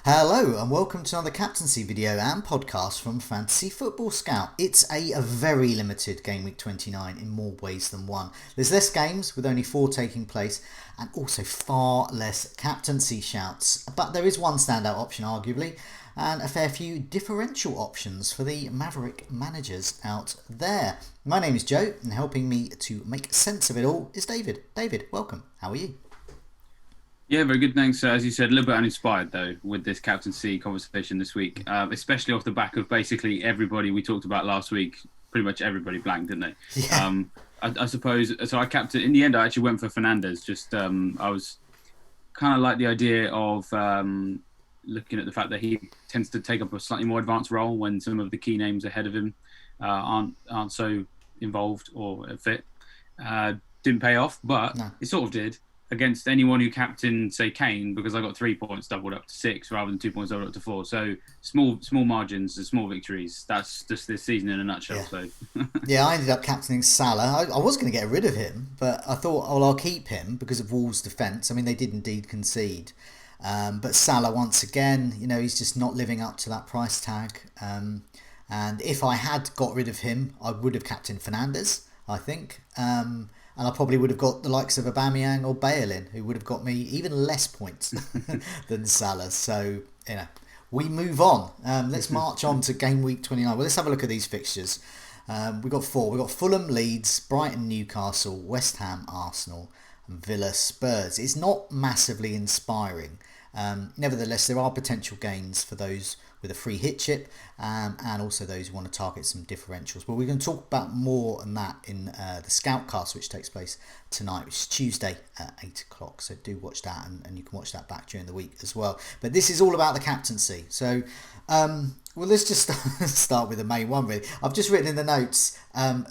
Hello and welcome to another captaincy video and podcast from Fantasy Football Scout. It's a very limited game week 29 in more ways than one. There's less games with only 4 taking place and also far less captaincy shouts. But there is one standout option arguably and a fair few differential options for the Maverick managers out there. My name is Joe and helping me to make sense of it all is David. David, welcome. How are you? Yeah, very good. Thanks. As you said, a little bit uninspired though with this captaincy conversation this week, especially off the back of basically everybody we talked about last week. Pretty much everybody blanked, didn't they? Yeah. I suppose. So I captained. In the end, I actually went for Fernandez. Just I was kind of like the idea of looking at the fact that he tends to take up a slightly more advanced role when some of the key names ahead of him aren't so involved or fit. Didn't pay off, but No. it sort of did against anyone who captained, say, Kane, because I got 3 points doubled up to 6 rather than 2 points doubled up to 4. So small margins and small victories. That's just this season in a nutshell. Yeah. So Yeah, I ended up captaining Salah. I was going to get rid of him, but I thought, well, I'll keep him because of Wolves' defence. I mean, they did indeed concede. But Salah, once again, he's just not living up to that price tag. And if I had got rid of him, I would have captained Fernandes, I think. And I probably would have got the likes of Aubameyang or Bale in, who would have got me even less points than Salah. So, we move on. Let's march on to game week 29. Well, let's have a look at these fixtures. We've got 4. We've got Fulham, Leeds, Brighton, Newcastle, West Ham, Arsenal, and Villa, Spurs. It's not massively inspiring. Nevertheless, there are potential gains for those with a free hit chip and also those who want to target some differentials. But we're going to talk about more on that in the Scoutcast, which takes place tonight, which is Tuesday at 8 o'clock. So do watch that, and you can watch that back during the week as well. But this is all about the captaincy. So, well, let's just start with the main one, really. I've just written in the notes,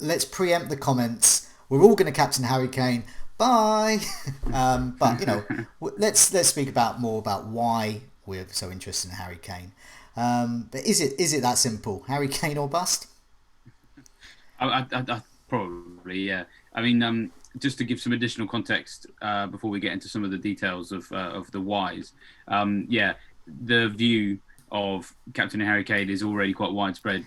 let's preempt the comments. We're all going to captain Harry Kane. Bye. But let's speak more about why we're so interested in Harry Kane. But is it that simple? Harry Kane or bust? I probably, yeah. I mean, just to give some additional context before we get into some of the details of the whys. Yeah, the view of Captain Harry Kane is already quite widespread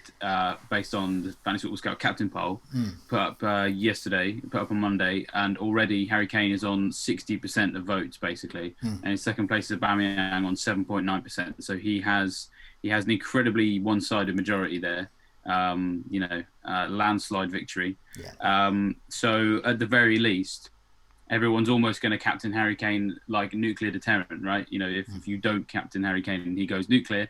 based on the Fantasy Football Scout captain poll put up on Monday, and already Harry Kane is on 60% of votes basically, and in second place is Aubameyang on 7.9%. So he has an incredibly one-sided majority there. Landslide victory. Yeah. So at the very least, everyone's almost going to captain Harry Kane like nuclear deterrent, right? If you don't captain Harry Kane and he goes nuclear,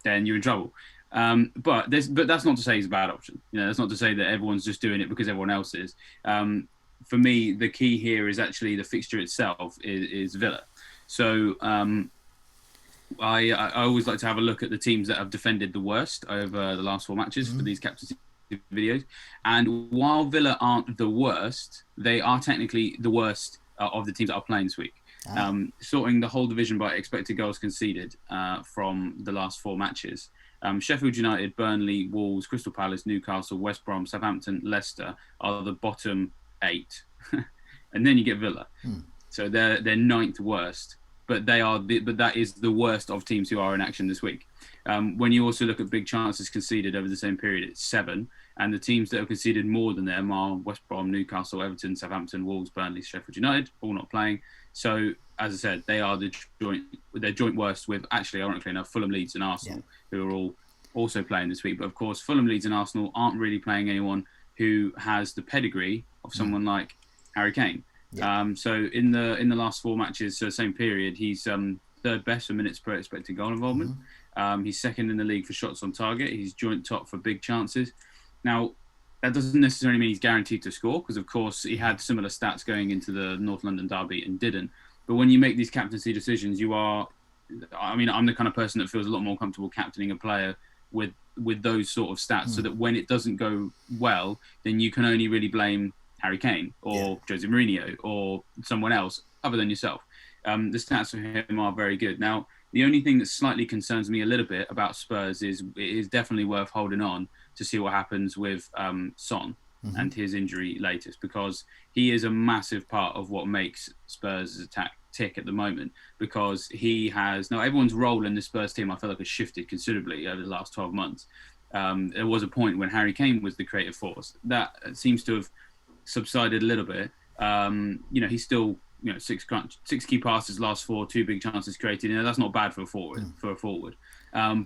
then you're in trouble. But that's not to say he's a bad option. That's not to say that everyone's just doing it because everyone else is. For me, the key here is actually the fixture itself is Villa. So I always like to have a look at the teams that have defended the worst over the last 4 matches for these captaincy videos. And while Villa aren't the worst, they are technically the worst of the teams that are playing this week. Sorting the whole division by expected goals conceded from the last 4 matches. Sheffield United, Burnley, Wolves, Crystal Palace, Newcastle, West Brom, Southampton, Leicester are the bottom 8. And then you get Villa. So they're 9th worst. But that is the worst of teams who are in action this week. When you also look at big chances conceded over the same period, it's 7. And the teams that have conceded more than them are West Brom, Newcastle, Everton, Southampton, Wolves, Burnley, Sheffield United, all not playing. So, as I said, they are their joint worst with, actually, ironically enough, Fulham, Leeds and Arsenal, who are all also playing this week. But, of course, Fulham, Leeds and Arsenal aren't really playing anyone who has the pedigree of someone like Harry Kane. Yeah. So in the last 4 matches, so same period, he's 3rd best for minutes per expected goal involvement. He's 2nd in the league for shots on target. He's joint top for big chances. Now, that doesn't necessarily mean he's guaranteed to score, because of course he had similar stats going into the North London derby and didn't. But when you make these captaincy decisions, I'm the kind of person that feels a lot more comfortable captaining a player with those sort of stats, so that when it doesn't go well, then you can only really blame Harry Kane or Jose Mourinho or someone else other than yourself. The stats for him are very good. Now, the only thing that slightly concerns me a little bit about Spurs is it is definitely worth holding on to see what happens with Son and his injury latest, because he is a massive part of what makes Spurs' attack tick at the moment, because he has now everyone's role in the Spurs team, I feel like, has shifted considerably over the last 12 months. There was a point when Harry Kane was the creative force. That seems to have subsided a little bit. He's still, six key passes, last four, 2 big chances created. That's not bad for a forward.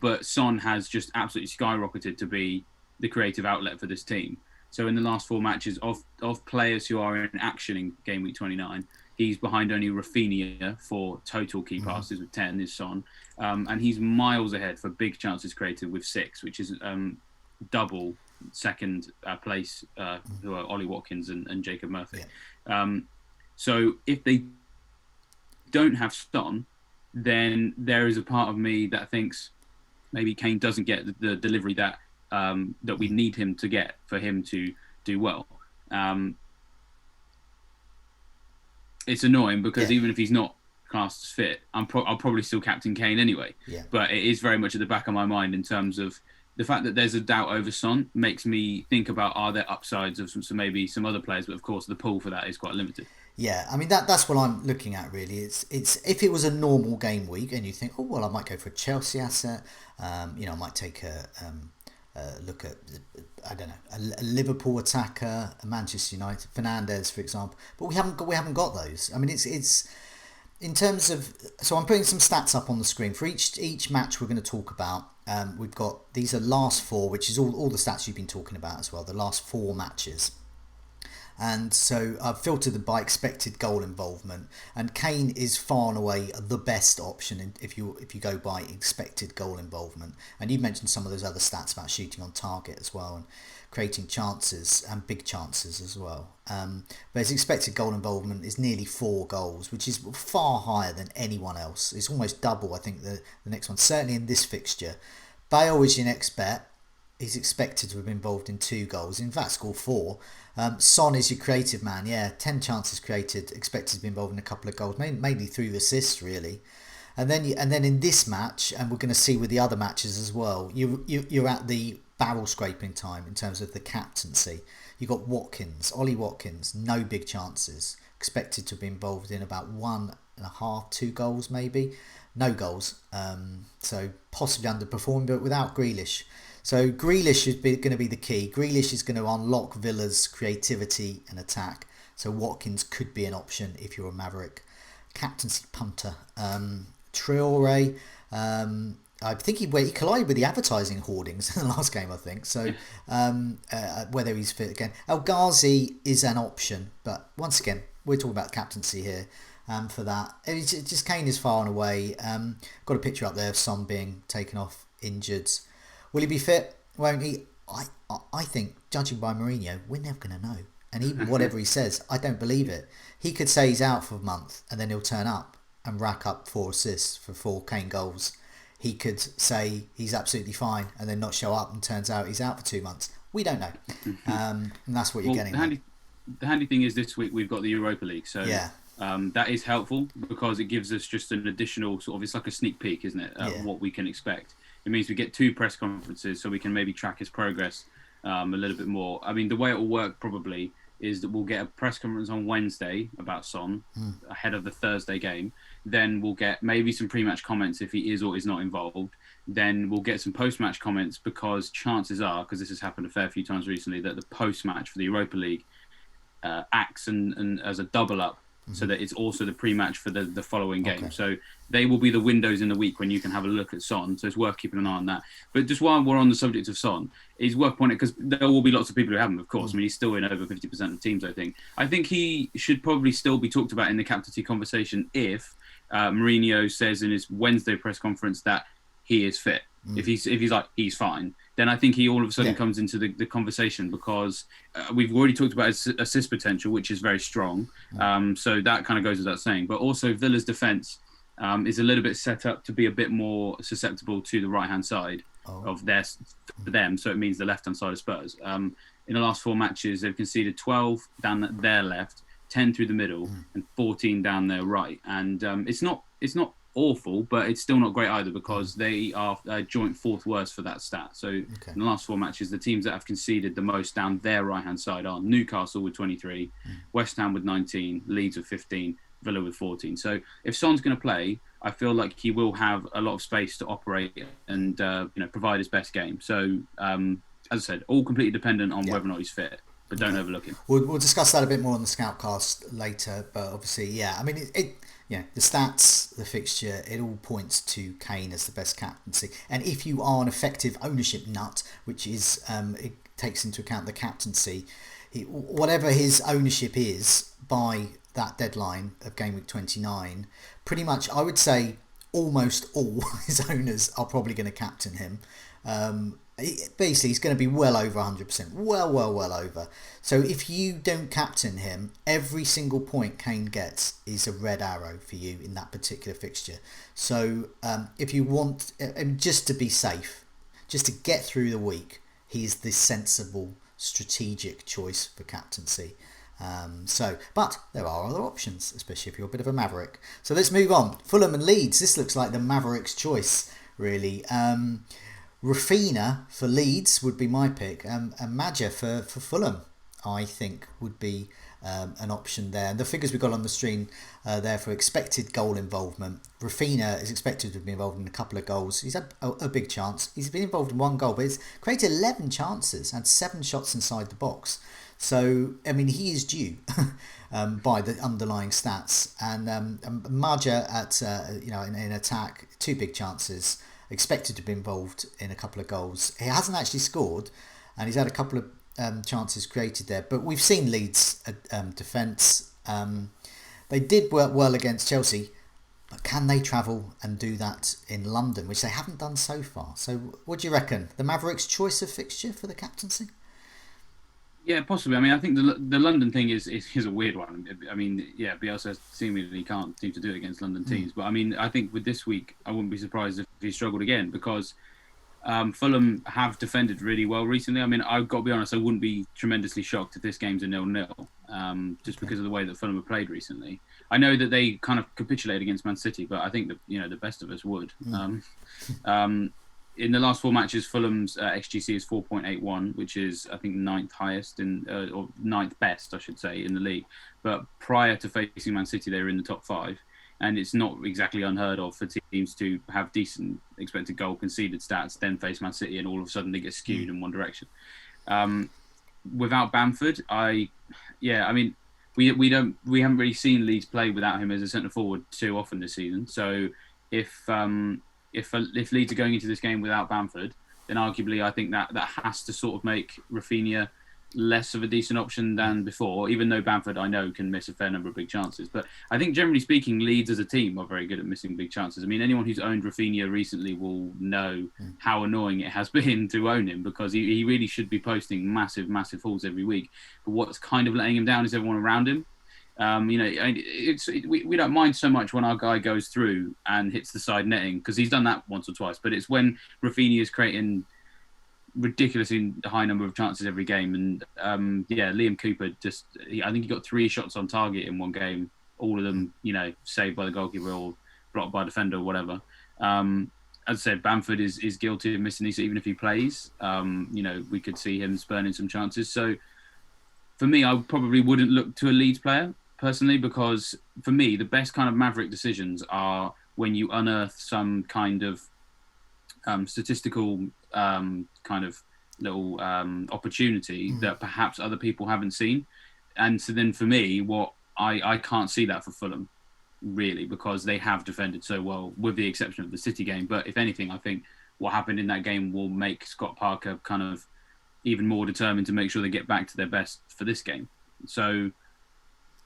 But Son has just absolutely skyrocketed to be the creative outlet for this team. So in the last 4 matches of players who are in action in game week 29, he's behind only Rafinha for total key passes with 10, is Son. And he's miles ahead for big chances created with 6, which is double second place, who are Ollie Watkins and Jacob Murphy. Yeah. So if they don't have Son, then there is a part of me that thinks maybe Kane doesn't get the delivery that we need him to get for him to do well. It's annoying because even if he's not classed as fit, I'll probably still captain Kane anyway. Yeah. But it is very much at the back of my mind in terms of the fact that there's a doubt over Son makes me think about, are there upsides of maybe some other players, but of course the pool for that is quite limited. Yeah, I mean that's what I'm looking at really. It's if it was a normal game week and you think, oh well, I might go for a Chelsea asset, I might take a look at, I don't know, a Liverpool attacker, a Manchester United, Fernandes for example, but we haven't got those. I mean it's in terms of, so I'm putting some stats up on the screen for each match we're going to talk about. We've got, these are last 4, which is all the stats you've been talking about as well, the last 4 matches. And so I've filtered them by expected goal involvement, and Kane is far and away the best option if you go by expected goal involvement. And you mentioned some of those other stats about shooting on target as well and creating chances and big chances as well. But his expected goal involvement is nearly 4 goals, which is far higher than anyone else. It's almost double, I think, the next one. Certainly in this fixture. Bale is your next bet. He's expected to have been involved in 2 goals. In fact, scored 4. Son is your creative man. 10 chances created, expected to be involved in a couple of goals, mainly through assists, really. And then in this match, and we're going to see with the other matches as well, you're at the barrel scraping time in terms of the captaincy. You got Watkins, Ollie Watkins, no big chances, expected to be involved in about 1.5, 2 goals maybe, no goals. So possibly underperforming, but without Grealish. So Grealish is going to be the key. Grealish is going to unlock Villa's creativity and attack. So Watkins could be an option if you're a Maverick. Captaincy punter. Traore, I think he collided with the advertising hoardings in the last game, I think. So whether he's fit again. El Ghazi is an option, but once again, we're talking about captaincy here. For that, it's just Kane is far and away. Got a picture up there of Son being taken off injured. Will he be fit? Won't he? I think, judging by Mourinho, we're never going to know. And even whatever he says, I don't believe it. He could say he's out for a month and then he'll turn up and rack up 4 assists for 4 Kane goals. He could say he's absolutely fine and then not show up and turns out he's out for 2 months. We don't know. And that's what you're getting. The handy thing is this week we've got the Europa League. So that is helpful because it gives us just an additional sort of, it's like a sneak peek, isn't it, of what we can expect. It means we get 2 press conferences so we can maybe track his progress a little bit more. I mean, the way it will work probably is that we'll get a press conference on Wednesday about Son ahead of the Thursday game. Then we'll get maybe some pre-match comments if he is or is not involved. Then we'll get some post-match comments because chances are, because this has happened a fair few times recently, that the post-match for the Europa League acts and as a double-up. So that it's also the pre-match for the following game. Okay. So they will be the windows in the week when you can have a look at Son. So it's worth keeping an eye on that. But just while we're on the subject of Son, it's worth pointing, because there will be lots of people who haven't, of course. I mean, he's still in over 50% of teams, I think. I think he should probably still be talked about in the captaincy conversation if Mourinho says in his Wednesday press conference that he is fit. If he's like, he's fine, then I think he all of a sudden comes into the conversation, because we've already talked about his assist potential, which is very strong. So that kind of goes without saying. But also Villa's defence is a little bit set up to be a bit more susceptible to the right-hand side of for them. So it means the left-hand side of Spurs. In the last 4 matches, they've conceded 12 down their left, 10 through the middle, and 14 down their right. And it's not awful, but it's still not great either, because they are joint 4th worst for that stat. So in the last 4 matches, the teams that have conceded the most down their right-hand side are Newcastle with 23, West Ham with 19, Leeds with 15, Villa with 14. So if Son's going to play, I feel like he will have a lot of space to operate and provide his best game. So as I said, all completely dependent on whether or not he's fit. But don't overlook him. We'll discuss that a bit more on the Scoutcast later. But obviously, yeah, I mean, the stats, the fixture, it all points to Kane as the best captaincy. And if you are an effective ownership nut, which is it takes into account the captaincy, whatever his ownership is by that deadline of game week 29, pretty much I would say almost all his owners are probably going to captain him. Basically, he's going to be well over 100%. Well over. So if you don't captain him, every single point Kane gets is a red arrow for you in that particular fixture. So if you want, just to be safe, just to get through the week, he's the sensible, strategic choice for captaincy. But there are other options, especially if you're a bit of a maverick. So let's move on. Fulham and Leeds. This looks like the Mavericks' choice, really. Rafinha for Leeds would be my pick, and Maja for Fulham, I think, would be an option there. And the figures we got on the screen there for expected goal involvement, Rafinha is expected to be involved in a couple of goals. He's had a big chance. He's been involved in one goal, but he's created 11 chances and 7 shots inside the box. So, I mean, he is due by the underlying stats. And Maja at in attack, 2 big chances. Expected to be involved in a couple of goals. He hasn't actually scored, and he's had a couple of chances created there. But we've seen Leeds' defence. They did work well against Chelsea, but can they travel and do that in London, which they haven't done so far? So what do you reckon? The Mavericks' choice of fixture for the captaincy? Yeah, possibly. I mean, I think the London thing is a weird one. I mean, yeah, Bielsa seemingly can't seem to do it against London teams. But I mean, I think with this week, I wouldn't be surprised if he struggled again because Fulham have defended really well recently. I mean, I've got to be honest, I wouldn't be tremendously shocked if this game's a 0-0, just because of the way that Fulham have played recently. I know that they kind of capitulate against Man City, but I think that the best of us would. In the last 4 matches, Fulham's XGC is 4.81, which is, I think, 9th highest or 9th best, I should say, in the league. But prior to facing Man City, they were in the top 5. And it's not exactly unheard of for teams to have decent expected goal conceded stats, then face Man City, and all of a sudden they get skewed in one direction. Without Bamford, we haven't really seen Leeds play without him as a centre forward too often this season. So if Leeds are going into this game without Bamford, then arguably I think that has to sort of make Rafinha less of a decent option than before, even though Bamford, I know, can miss a fair number of big chances. But I think generally speaking, Leeds as a team are very good at missing big chances. I mean, anyone who's owned Rafinha recently will know how annoying it has been to own him because he really should be posting massive, massive hauls every week. But what's kind of letting him down is everyone around him. We don't mind so much when our guy goes through and hits the side netting because he's done that once or twice. But it's when Rafinha is creating ridiculously high number of chances every game, and Liam Cooper I think he got 3 shots on target in one game, all of them saved by the goalkeeper or blocked by a defender or whatever. As I said, Bamford is guilty of missing these even if he plays. We could see him spurning some chances. So for me, I probably wouldn't look to a Leeds player personally, because for me, the best kind of maverick decisions are when you unearth some kind of statistical kind of little opportunity that perhaps other people haven't seen. And so then for me, I can't see that for Fulham, really, because they have defended so well, with the exception of the City game. But if anything, I think what happened in that game will make Scott Parker kind of even more determined to make sure they get back to their best for this game. So,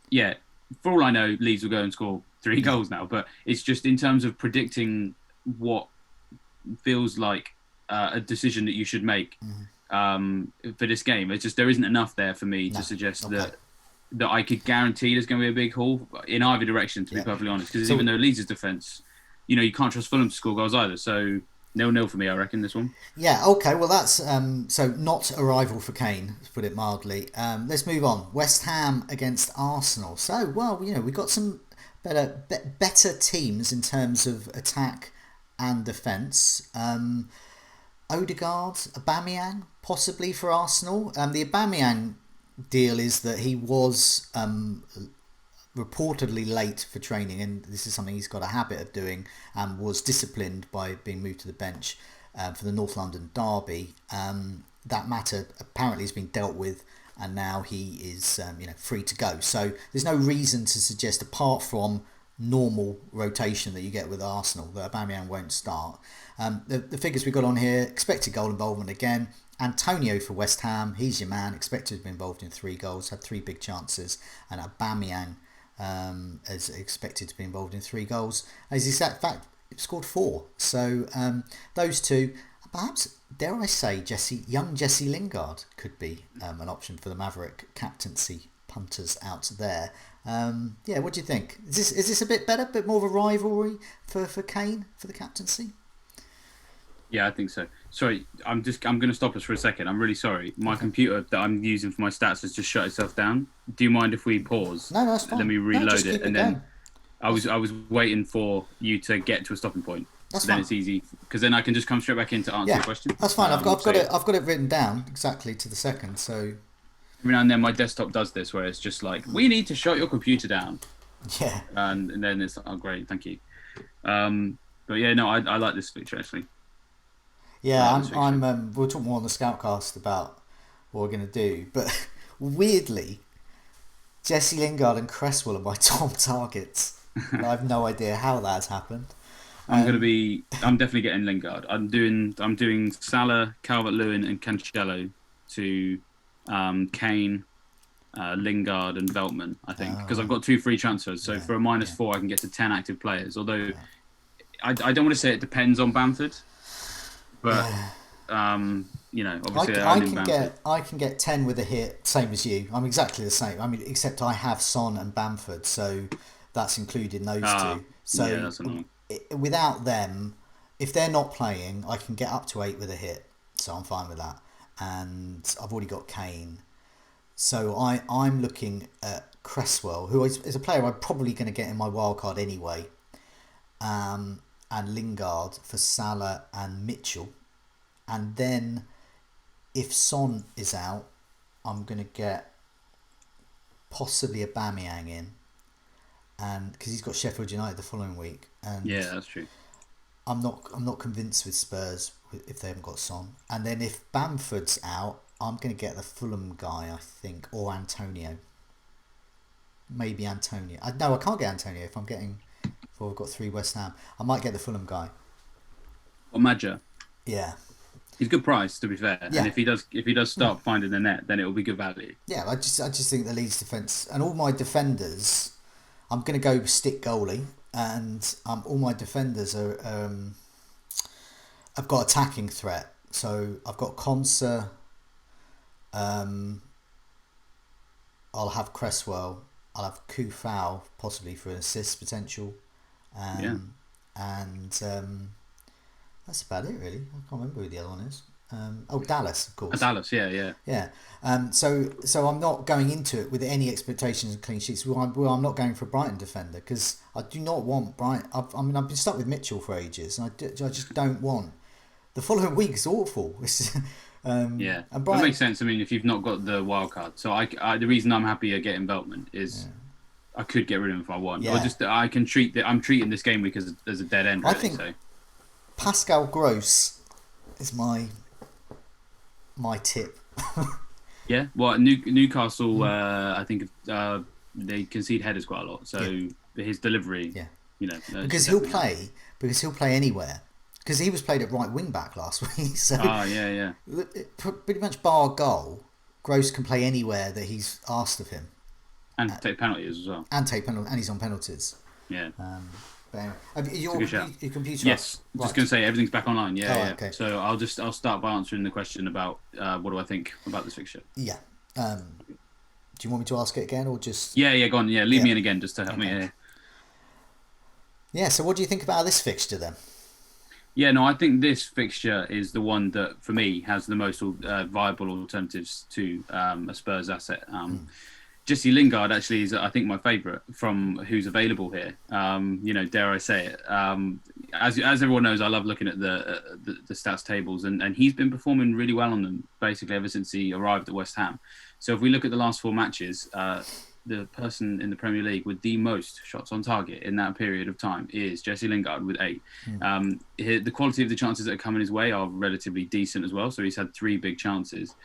yeah, for all I know, Leeds will go and score 3 goals now. But it's just in terms of predicting what feels like a decision that you should make for this game. It's just there isn't enough there for me to suggest that I could guarantee there's going to be a big haul in either direction, to be perfectly honest. Because even though Leeds' defence, you can't trust Fulham to score goals either. So 0-0 for me, I reckon, this one. Yeah, okay. Well, that's so not a rival for Kane, to put it mildly. Let's move on. West Ham against Arsenal. So, well, we've got some better teams in terms of attack and defence. Odegaard, Aubameyang, possibly for Arsenal. The Aubameyang deal is that he was reportedly late for training, and this is something he's got a habit of doing, and was disciplined by being moved to the bench for the North London derby. That matter apparently has been dealt with, and now he is free to go. So there's no reason to suggest, apart from normal rotation that you get with Arsenal, that Aubameyang won't start. The figures we got on here: expected goal involvement again. Antonio for West Ham, he's your man, expected to be involved in 3 goals, had 3 big chances, and Aubameyang is expected to be involved in 3 goals. As he's in fact scored 4. So those two, perhaps, dare I say, young Jesse Lingard could be an option for the Maverick captaincy punters out there. What do you think? Is this a bit better, a bit more of a rivalry for Kane for the captaincy? Yeah, I think so. Sorry, I'm going to stop us for a second. I'm really sorry. My computer that I'm using for my stats has just shut itself down. Do you mind if we pause? No, that's fine. Let me reload it and then I was waiting for you to get to a stopping point. That's then fine. It's easy because then I can just come straight back in to answer your question. That's fine. I've got it written down exactly to the second. So every now and then my desktop does this where it's just like, we need to shut your computer down. Yeah. And then it's great, thank you. But yeah, no, I like this feature actually. Yeah, we'll talk more on the Scoutcast about what we're going to do. But weirdly, Jesse Lingard and Cresswell are my top targets. I have no idea how that's happened. I'm definitely getting Lingard. I'm doing Salah, Calvert-Lewin, and Cancelo to Kane, Lingard, and Veltman. I think because I've got 2 free transfers. So for a -4, I can get to 10 active players. Although I don't want to say it depends on Bamford. But obviously I can get 10 with a hit, same as you. I'm exactly the same. I mean, except I have Son and Bamford, so that's including those 2. So that's annoying. Without them, if they're not playing, I can get up to 8 with a hit. So I'm fine with that. And I've already got Kane. So I'm looking at Cresswell, who is a player I'm probably going to get in my wildcard anyway. And Lingard for Salah and Mitchell. And then if Son is out, I'm going to get possibly Aubameyang in, and because he's got Sheffield United the following week. And yeah, that's true. I'm not convinced with Spurs if they haven't got Son. And then if Bamford's out, I'm going to get the Fulham guy, I think, or Antonio. Maybe Antonio. No, I can't get Antonio if I've got 3 West Ham. I might get the Fulham guy. Or Madja. Yeah. He's a good price, to be fair. Yeah. And if he does start finding the net, then it will be good value. Yeah, I just think the Leeds defence and all my defenders, I'm going to go stick goalie, and all my defenders are I've got attacking threat. So I've got Konsa. I'll have Cresswell. I'll have Kufau possibly for an assist potential. And that's about it really. I can't remember who the other one is. Dallas, of course. Dallas, yeah. Yeah. So I'm not going into it with any expectations of clean sheets. Well, I'm not going for a Brighton defender because I do not want Brighton. I've been stuck with Mitchell for ages, and I just don't want. The following week is awful. Yeah, and Brighton, that makes sense. I mean, if you've not got the wild card, so I the reason I'm happy at getting Veltman is I could get rid of him if I want, or just I can I'm treating this game week as a dead end. Really, I think Pascal Gross is my tip. Yeah, well, Newcastle, I think they concede headers quite a lot, so his delivery, because he'll play anywhere. Because he was played at right wing back last week, so pretty much bar goal, Gross can play anywhere that he's asked of him, and take penalties as well, and he's on penalties. Yeah. But anyway, your computer. Yes, just going to say everything's back online. Yeah. Okay. So I'll start by answering the question about what do I think about this fixture. Yeah. Do you want me to ask it again or just? Yeah. Go on. Yeah, leave me in again just to help me here. Yeah. So what do you think about this fixture then? Yeah, no, I think this fixture is the one that, for me, has the most viable alternatives to a Spurs asset. Jesse Lingard actually is, I think, my favourite from who's available here. Dare I say it? As everyone knows, I love looking at the stats tables, and he's been performing really well on them, basically, ever since he arrived at West Ham. So if we look at the last 4 matches, the person in the Premier League with the most shots on target in that period of time is Jesse Lingard with 8. The quality of the chances that are coming his way are relatively decent as well. So he's had 3 big chances,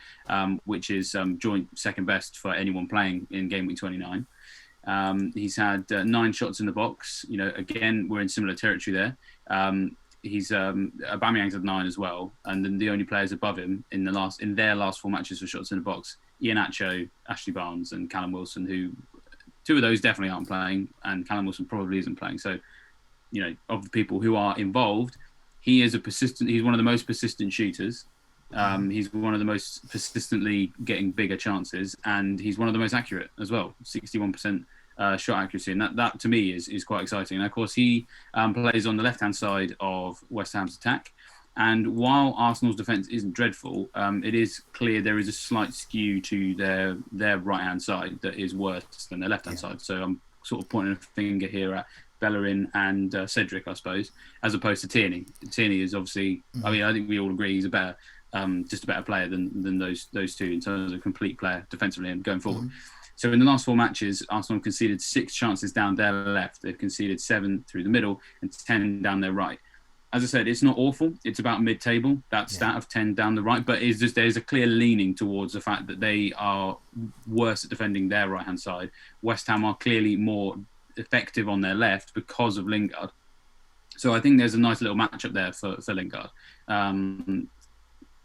which is joint second best for anyone playing in game week 29. He's had 9 shots in the box. Again, we're in similar territory there. Aubameyang's had 9 as well, and then the only players above him in their last 4 matches for shots in the box, Iheanacho, Ashley Barnes, and Callum Wilson, who 2 of those definitely aren't playing, and Callum Wilson probably isn't playing. So, of the people who are involved, he's one of the most persistent shooters. He's one of the most persistently getting bigger chances, and he's one of the most accurate as well, 61% shot accuracy, and that to me is quite exciting. And of course, he plays on the left-hand side of West Ham's attack. And while Arsenal's defence isn't dreadful, it is clear there is a slight skew to their right-hand side that is worse than their left-hand side. So I'm sort of pointing a finger here at Bellerin and Cedric, I suppose, as opposed to Tierney. Tierney is obviously, I think we all agree he's a better player than those 2 in terms of complete player defensively and going forward. So in the last 4 matches, Arsenal conceded 6 chances down their left. They've conceded 7 through the middle and 10 down their right. As I said, it's not awful. It's about mid-table, that stat of 10 down the right. But there's a clear leaning towards the fact that they are worse at defending their right-hand side. West Ham are clearly more effective on their left because of Lingard. So I think there's a nice little matchup there for Lingard. And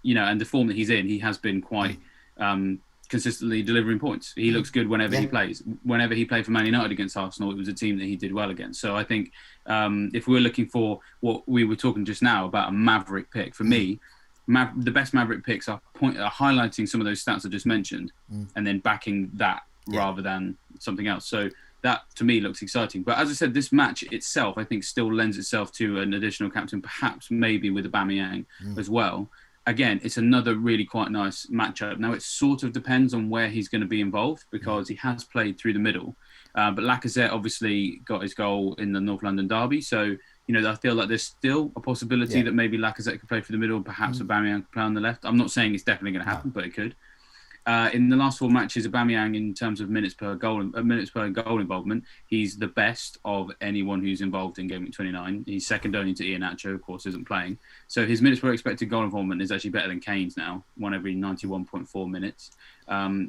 the form that he's in, he has been quite... consistently delivering points. He looks good whenever he plays. Whenever he played for Man United against Arsenal, it was a team that he did well against. So I think if we're looking for what we were talking just now about a maverick pick, for me, the best maverick picks are highlighting some of those stats I just mentioned and then backing that rather than something else. So that to me looks exciting. But as I said, this match itself, I think, still lends itself to an additional captain, perhaps maybe with Aubameyang as well. Again, it's another really quite nice matchup. Now, it sort of depends on where he's going to be involved because he has played through the middle. But Lacazette obviously got his goal in the North London derby. So, I feel like there's still a possibility that maybe Lacazette could play through the middle, perhaps Aubameyang could play on the left. I'm not saying it's definitely going to happen, but it could. In the last 4 matches, Aubameyang, in terms of minutes per goal involvement, he's the best of anyone who's involved in game week 29. He's second only to Iheanacho, of course, isn't playing. So his minutes per expected goal involvement is actually better than Kane's now, 1 every 91.4 minutes.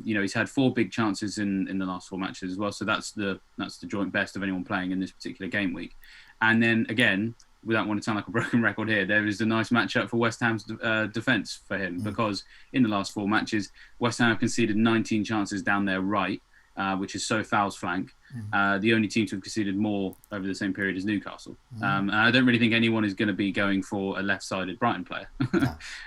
He's had 4 big chances in the last 4 matches as well. So that's the joint best of anyone playing in this particular game week. And then again, without wanting to sound like a broken record here, there is a nice matchup for West Ham's defence for him because in the last 4 matches, West Ham have conceded 19 chances down their right, which is Fowles flank. The only team to have conceded more over the same period is Newcastle. And I don't really think anyone is going to be going for a left-sided Brighton player.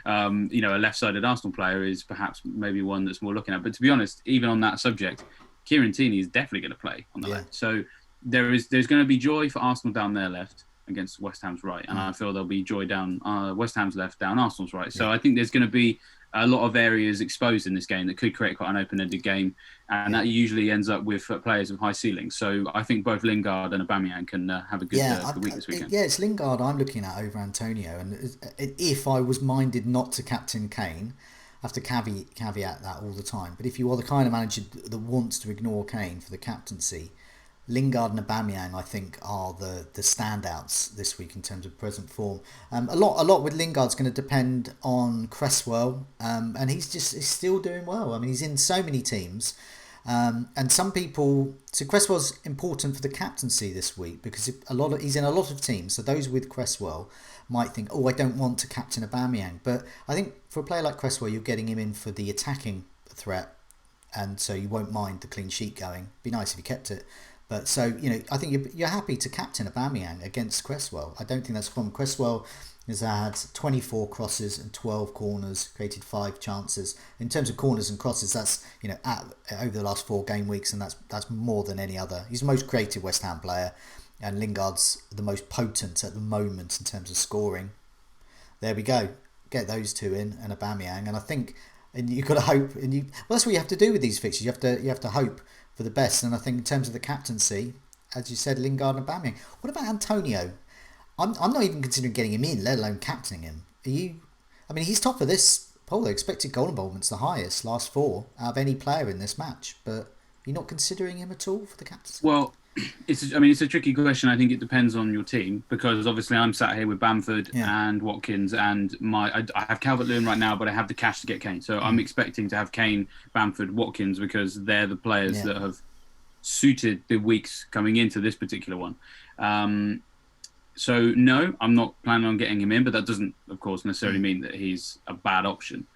A left-sided Arsenal player is perhaps maybe one that's more looking at. But to be honest, even on that subject, Kieran Tierney is definitely going to play on the left. So there's going to be joy for Arsenal down their left against West Ham's right, and I feel there'll be joy down West Ham's left, down Arsenal's right. So I think there's going to be a lot of areas exposed in this game that could create quite an open-ended game, and that usually ends up with players of high ceilings. So I think both Lingard and Aubameyang can have a good week this weekend. It's Lingard I'm looking at over Antonio, and if I was minded not to captain Kane, I have to caveat that all the time. But if you are the kind of manager that wants to ignore Kane for the captaincy, Lingard and Aubameyang, I think, are the standouts this week in terms of present form. A lot with Lingard's going to depend on Cresswell, and he's still doing well. I mean, he's in so many teams, and some people. So Cresswell's important for the captaincy this week because he's in a lot of teams. So those with Cresswell might think, I don't want to captain Aubameyang, but I think for a player like Cresswell, you're getting him in for the attacking threat, and so you won't mind the clean sheet going. Be nice if you kept it. But so, I think you're happy to captain Aubameyang against Cresswell. I don't think that's common. Cresswell has had 24 crosses and 12 corners, created 5 chances. In terms of corners and crosses, that's, over the last 4 game weeks, and that's more than any other. He's the most creative West Ham player, and Lingard's the most potent at the moment in terms of scoring. There we go. Get those 2 in, and Aubameyang. And I think, and you've got to hope, that's what you have to do with these fixtures. You have to hope for the best, and I think in terms of the captaincy, as you said, Lingard and Aubameyang. What about Antonio? I'm not even considering getting him in, let alone captaining him. He's top of this poll. The expected goal involvement's the highest, last 4 out of any player in this match. But You're not considering him at all for the captaincy? Well, it's a tricky question. I think it depends on your team because obviously I'm sat here with Bamford Yeah. and Watkins, and I have Calvert-Lewin right now, but I have the cash to get Kane. So I'm expecting to have Kane, Bamford, Watkins because they're the players Yeah. that have suited the weeks coming into this particular one. So no, I'm not planning on getting him in, but that doesn't, of course, necessarily mean that he's a bad option.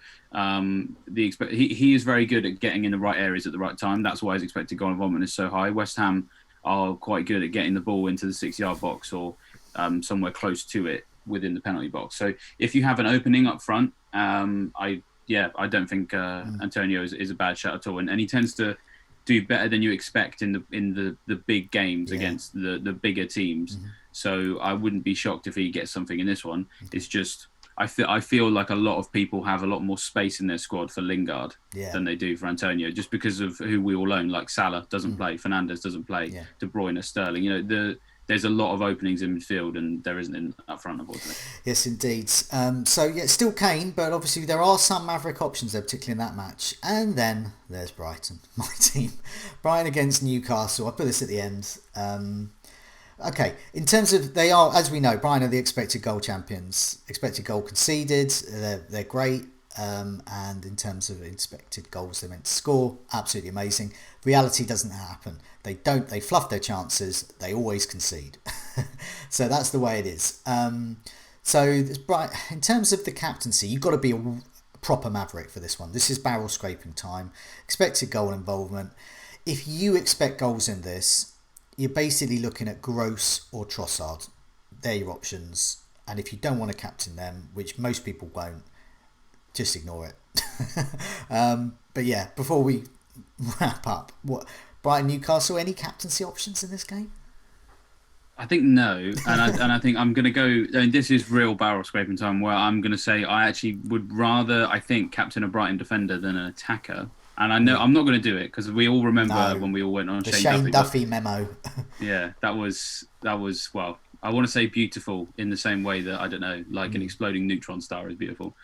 He is very good at getting in the right areas at the right time. That's why his expected goal involvement is so high. West Ham are quite good at getting the ball into the 6-yard box or somewhere close to it within the penalty box. So if you have an opening up front, I don't think Antonio is a bad shot at all, and he tends to do better than you expect in the big games against the bigger teams. So I wouldn't be shocked if he gets something in this one. It's just I feel like a lot of people have a lot more space in their squad for Lingard than they do for Antonio, just because of who we all own. Like Salah doesn't play, Fernandes doesn't play, De Bruyne, Sterling. You know, there's a lot of openings in midfield, and there isn't in up front, unfortunately. Yes, indeed. Still Kane, but obviously there are some Maverick options there, particularly in that match. And then there's Brighton, my team. Brighton against Newcastle. I put this at the end. Okay, in terms of, they are, as we know, Brighton are the expected goal champions. Expected goal conceded, they're great. And in terms of expected goals they're meant to score, absolutely amazing. Reality doesn't happen. They fluff their chances, they always concede. So that's the way it is. In terms of the captaincy, you've got to be a proper maverick for this one. This is barrel scraping time. Expected goal involvement. If you expect goals in this, you're basically looking at Gross or Trossard. They're your options. And if you don't want to captain them, which most people won't, just ignore it. But yeah, before we wrap up, Brighton Newcastle, any captaincy options in this game? I think no, and I think I'm going to go. And this is real barrel scraping time, where I'm going to say I actually would rather, I think, captain a Brighton defender than an attacker. And I know I'm not going to do it because we all remember when we all went on the Shane Duffy memo. Yeah, that was well. I want to say beautiful in the same way that, I don't know, like an exploding neutron star is beautiful.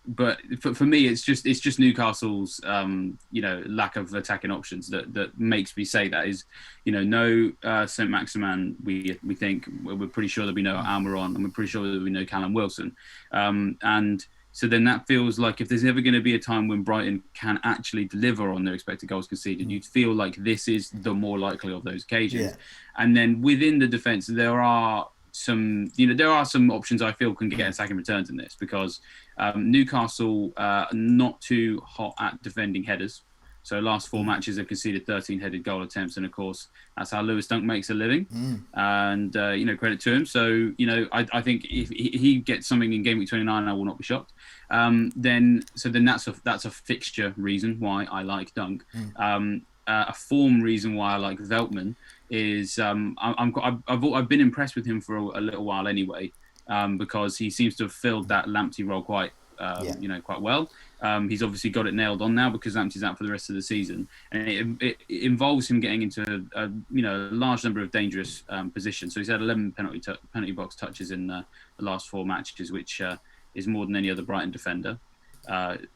But for me, it's just Newcastle's lack of attacking options that makes me say that is, no Saint Maximin. We think we're pretty sure there'll be no Almiron, and we're pretty sure there'll be no Callum Wilson, and so then that feels like if there's ever going to be a time when Brighton can actually deliver on their expected goals conceded, you'd feel like this is the more likely of those occasions. Yeah. And then within the defence, there are some options I feel can get attacking returns in this, because Newcastle are not too hot at defending headers. So last 4 matches have conceded 13 headed goal attempts, and of course that's how Lewis Dunk makes a living. And credit to him. So I think if he gets something in game week 29, I will not be shocked. Then that's a fixture reason why I like Dunk. A form reason why I like Veltman is I've been impressed with him for a little while anyway, because he seems to have filled that Lamptey role quite well. He's obviously got it nailed on now because Lamptey's out for the rest of the season, and it involves him getting into a large number of dangerous positions. So he's had 11 penalty box touches in the last 4 matches, which is more than any other Brighton defender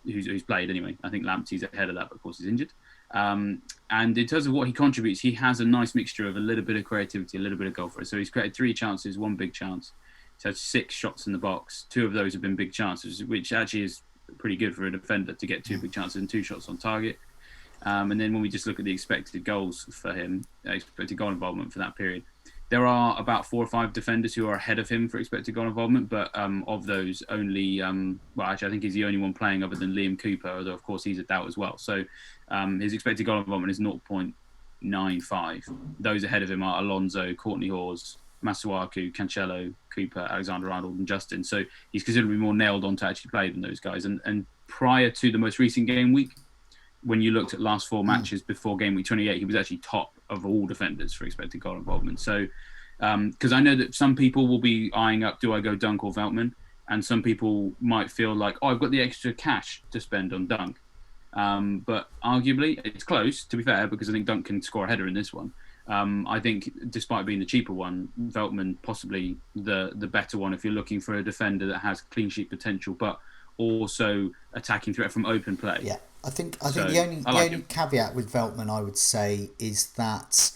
who's played anyway. I think Lamptey's ahead of that, but of course he's injured. And in terms of what he contributes, he has a nice mixture of a little bit of creativity, a little bit of goal for it. So he's created 3 chances, 1 big chance. He's had 6 shots in the box. 2 of those have been big chances, which actually is pretty good for a defender to get 2 big chances and 2 shots on target. And then when we just look at the expected goals for him, expected goal involvement for that period, there are about 4 or 5 defenders who are ahead of him for expected goal involvement, but of those, only I think he's the only one playing other than Liam Cooper, although of course he's a doubt as well. So his expected goal involvement is 0.95. Those ahead of him are Alonso, Courtney Hawes, Masuaku, Cancelo, Cooper, Alexander-Arnold and Justin. So he's considerably more nailed on to actually play than those guys. And prior to the most recent game week, when you looked at last 4 matches before game week 28, he was actually top of all defenders for expected goal involvement. So because I know that some people will be eyeing up, do I go Dunk or Veltman? And some people might feel like, I've got the extra cash to spend on Dunk. But arguably, it's close, to be fair, because I think Dunk can score a header in this one. I think, despite being the cheaper one, Veltman possibly the better one if you're looking for a defender that has clean sheet potential, but also attacking threat from open play. Yeah, I think So the only I like the only him. caveat with Veltman I would say is that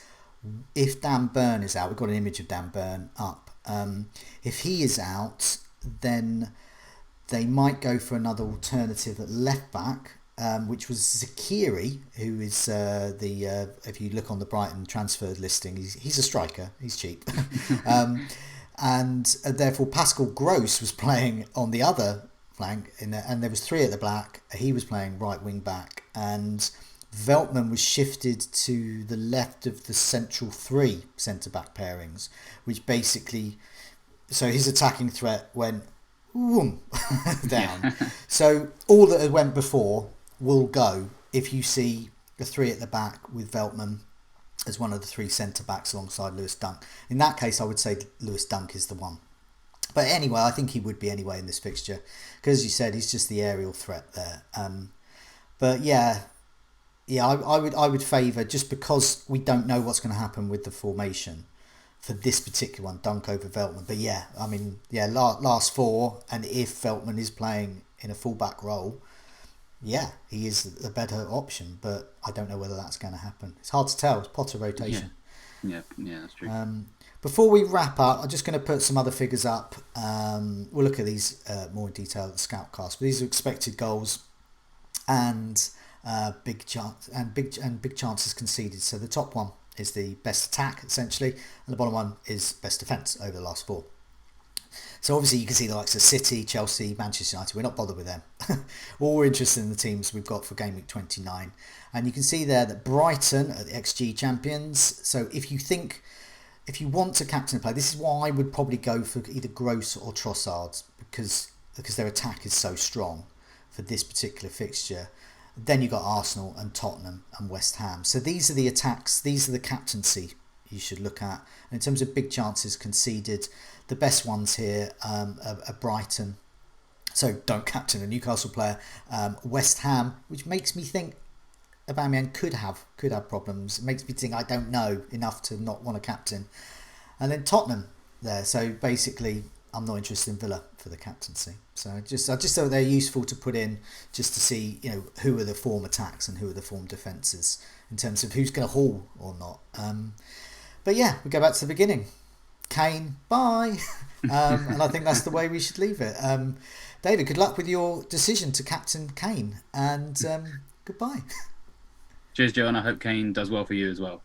if Dan Burn is out, we've got an image of Dan Burn up. If he is out, then they might go for another alternative at left back, which was Zakiri, who is if you look on the Brighton transfer listing, he's a striker, he's cheap. And therefore Pascal Gross was playing on the other flank, and there was three at the back. He was playing right wing back, and Veltman was shifted to the left of the central three centre back pairings, which basically, so his attacking threat went whoom, down. So all that had went before will go if you see the three at the back with Veltman as one of the three centre backs alongside Lewis Dunk. In that case, I would say Lewis Dunk is the one. But anyway, I think he would be anyway in this fixture because, as you said, he's just the aerial threat there. But yeah, I would favour, just because we don't know what's going to happen with the formation for this particular one, Dunk over Veltman. But yeah, I mean, yeah, last four, and if Veltman is playing in a fullback role, yeah, he is the better option. But I don't know whether that's going to happen. It's hard to tell. It's Potter rotation. Yeah, that's true. Before we wrap up, I'm just going to put some other figures up. We'll look at these more in detail at the Scoutcast. But these are expected goals and big chances conceded. So the top one is the best attack, essentially, and the bottom one is best defence over the last four. So obviously you can see the likes of City, Chelsea, Manchester United. We're not bothered with them. All we're interested in the teams we've got for game week 29. And you can see there that Brighton are the XG champions. So if you want to captain a player, this is why I would probably go for either Gross or Trossard, because their attack is so strong for this particular fixture. Then you've got Arsenal and Tottenham and West Ham. So these are the attacks, these are the captaincy you should look at. And in terms of big chances conceded, the best ones here are Brighton. So don't captain a Newcastle player. West Ham, which makes me think Aubameyang could have problems. It makes me think I don't know enough to not want to captain. And then Tottenham there. So basically, I'm not interested in Villa for the captaincy. So I just thought they're useful to put in just to see, who are the form attacks and who are the form defences in terms of who's going to haul or not. But yeah, we go back to the beginning. Kane, bye. And I think that's the way we should leave it. David, good luck with your decision to captain Kane, and goodbye. Cheers, Joe, and I hope Kane does well for you as well.